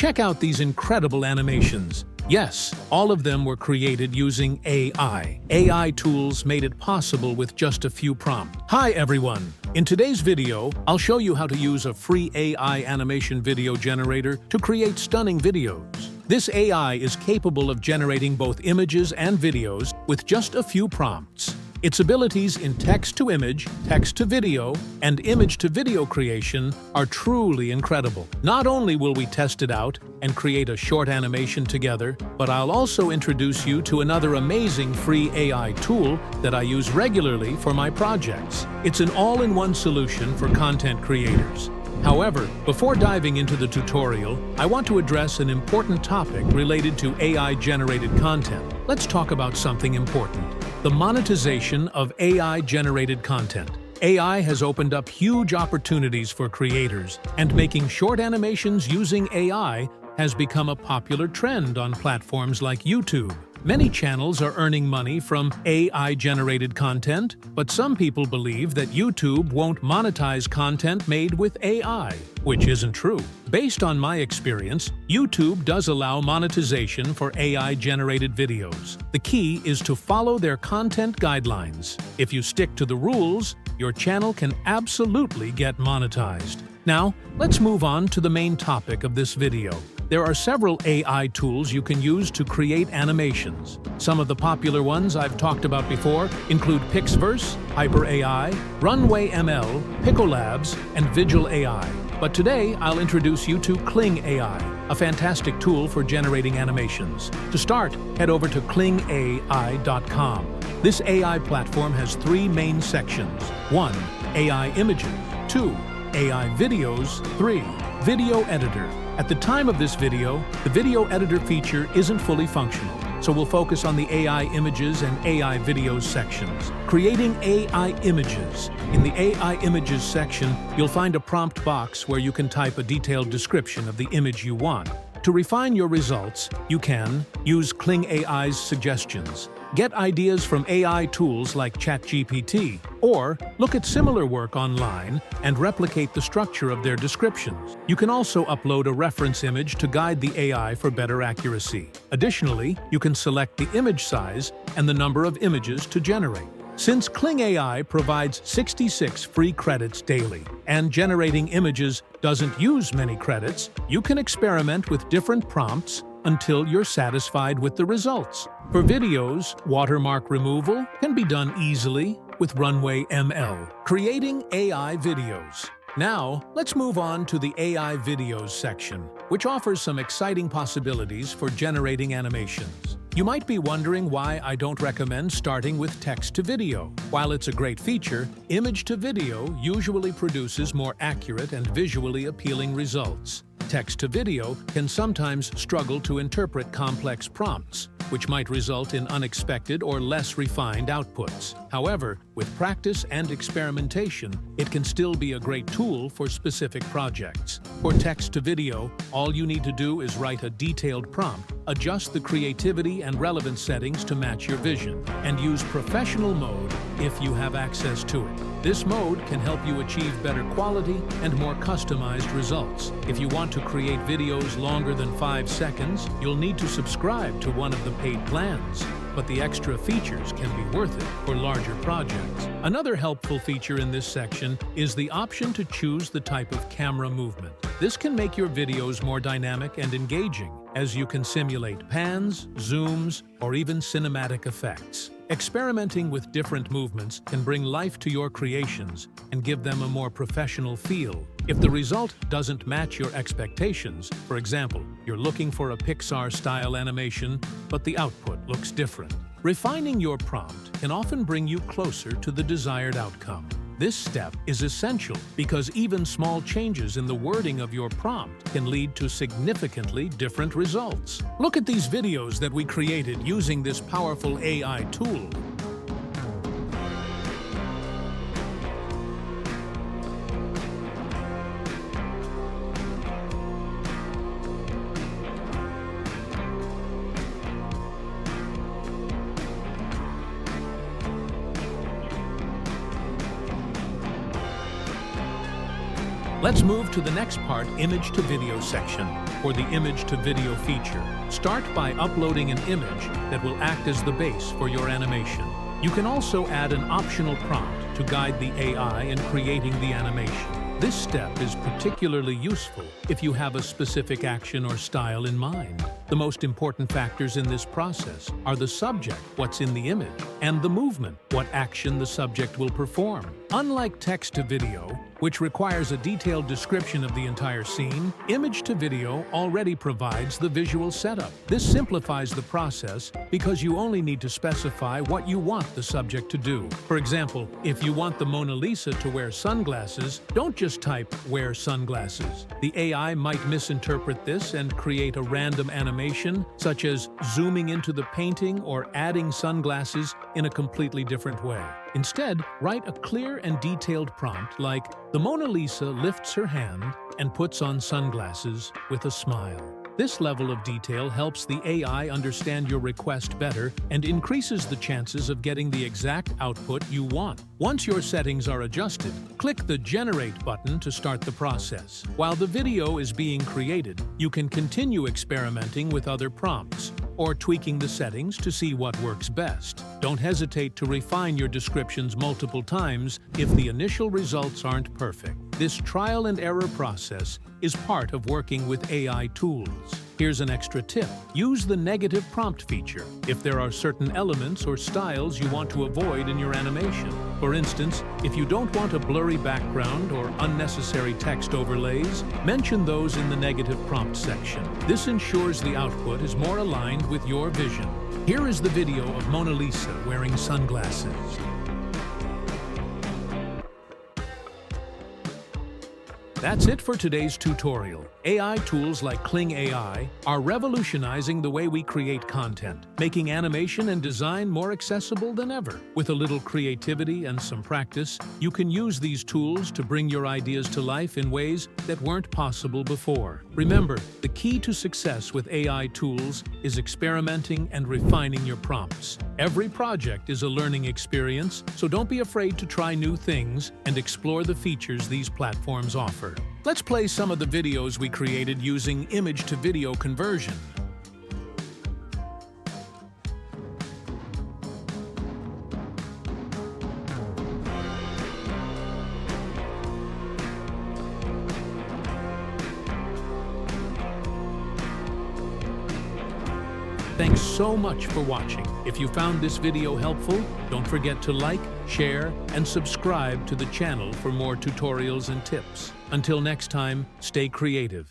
Check out these incredible animations. Yes, all of them were created using AI. AI tools made it possible with just a few prompts. Hi everyone! In today's video, I'll show you how to use a free AI animation video generator to create stunning videos. This AI is capable of generating both images and videos with just a few prompts. Its abilities in text-to-image, text-to-video, and image-to-video creation are truly incredible. Not only will we test it out and create a short animation together, but I'll also introduce you to another amazing free AI tool that I use regularly for my projects. It's an all-in-one solution for content creators. However, before diving into the tutorial, I want to address an important topic related to AI-generated content. Let's talk about something important: the monetization of AI-generated content. AI has opened up huge opportunities for creators, and making short animations using AI has become a popular trend on platforms like YouTube. Many channels are earning money from AI-generated content, but some people believe that YouTube won't monetize content made with AI, which isn't true. Based on my experience, YouTube does allow monetization for AI-generated videos. The key is to follow their content guidelines. If you stick to the rules, your channel can absolutely get monetized. Now, let's move on to the main topic of this video. There are several AI tools you can use to create animations. Some of the popular ones I've talked about before include Pixverse, Hyper AI, Runway ML, Picolabs, and Vigil AI. But today, I'll introduce you to Kling AI, a fantastic tool for generating animations. To start, head over to klingai.com. This AI platform has three main sections. 1. AI images. 2. AI videos. 3. Video editor. At the time of this video, the video editor feature isn't fully functional, so we'll focus on the AI images and AI videos sections. Creating AI images. In the AI images section, you'll find a prompt box where you can type a detailed description of the image you want. To refine your results, you can use Kling AI's suggestions. Get ideas from AI tools like ChatGPT, or look at similar work online and replicate the structure of their descriptions. You can also upload a reference image to guide the AI for better accuracy. Additionally, you can select the image size and the number of images to generate. Since Kling AI provides 66 free credits daily, and generating images doesn't use many credits, you can experiment with different prompts until you're satisfied with the results. For videos, watermark removal can be done easily with Runway ML, creating AI videos. Now, let's move on to the AI videos section, which offers some exciting possibilities for generating animations. You might be wondering why I don't recommend starting with text-to-video. While it's a great feature, image-to-video usually produces more accurate and visually appealing results. Text-to-video can sometimes struggle to interpret complex prompts, which might result in unexpected or less refined outputs. However, with practice and experimentation, it can still be a great tool for specific projects. For text-to-video, all you need to do is write a detailed prompt, adjust the creativity and relevance settings to match your vision, and use professional mode if you have access to it. This mode can help you achieve better quality and more customized results. If you want to create videos longer than 5 seconds, you'll need to subscribe to one of the paid plans. But the extra features can be worth it for larger projects. Another helpful feature in this section is the option to choose the type of camera movement. This can make your videos more dynamic and engaging, as you can simulate pans, zooms, or even cinematic effects. Experimenting with different movements can bring life to your creations and give them a more professional feel. If the result doesn't match your expectations, for example, you're looking for a Pixar-style animation, but the output looks different, refining your prompt can often bring you closer to the desired outcome. This step is essential because even small changes in the wording of your prompt can lead to significantly different results. Look at these videos that we created using this powerful AI tool. Let's move to the next part, image to video section. for the image-to-video feature. Start by uploading an image that will act as the base for your animation. You can also add an optional prompt to guide the AI in creating the animation. This step is particularly useful if you have a specific action or style in mind. The most important factors in this process are the subject, what's in the image, and the movement, what action the subject will perform. Unlike text-to-video, which requires a detailed description of the entire scene, image-to-video already provides the visual setup. This simplifies the process because you only need to specify what you want the subject to do. For example, if you want the Mona Lisa to wear sunglasses, don't just type "wear sunglasses." The AI might misinterpret this and create a random animation, such as zooming into the painting or adding sunglasses in a completely different way. Instead, write a clear and detailed prompt like, "The Mona Lisa lifts her hand and puts on sunglasses with a smile." This level of detail helps the AI understand your request better and increases the chances of getting the exact output you want. Once your settings are adjusted, click the Generate button to start the process. While the video is being created, you can continue experimenting with other prompts or tweaking the settings to see what works best. Don't hesitate to refine your descriptions multiple times if the initial results aren't perfect. This trial and error process is part of working with AI tools. Here's an extra tip. Use the negative prompt feature if there are certain elements or styles you want to avoid in your animation. For instance, if you don't want a blurry background or unnecessary text overlays, mention those in the negative prompt section. This ensures the output is more aligned with your vision. Here is the video of Mona Lisa wearing sunglasses. That's it for today's tutorial. AI tools like Kling AI are revolutionizing the way we create content, making animation and design more accessible than ever. With a little creativity and some practice, you can use these tools to bring your ideas to life in ways that weren't possible before. Remember, the key to success with AI tools is experimenting and refining your prompts. Every project is a learning experience, so don't be afraid to try new things and explore the features these platforms offer. Let's play some of the videos we created using image-to-video conversion. Thanks so much for watching. If you found this video helpful, don't forget to like, share, and subscribe to the channel for more tutorials and tips. Until next time, stay creative.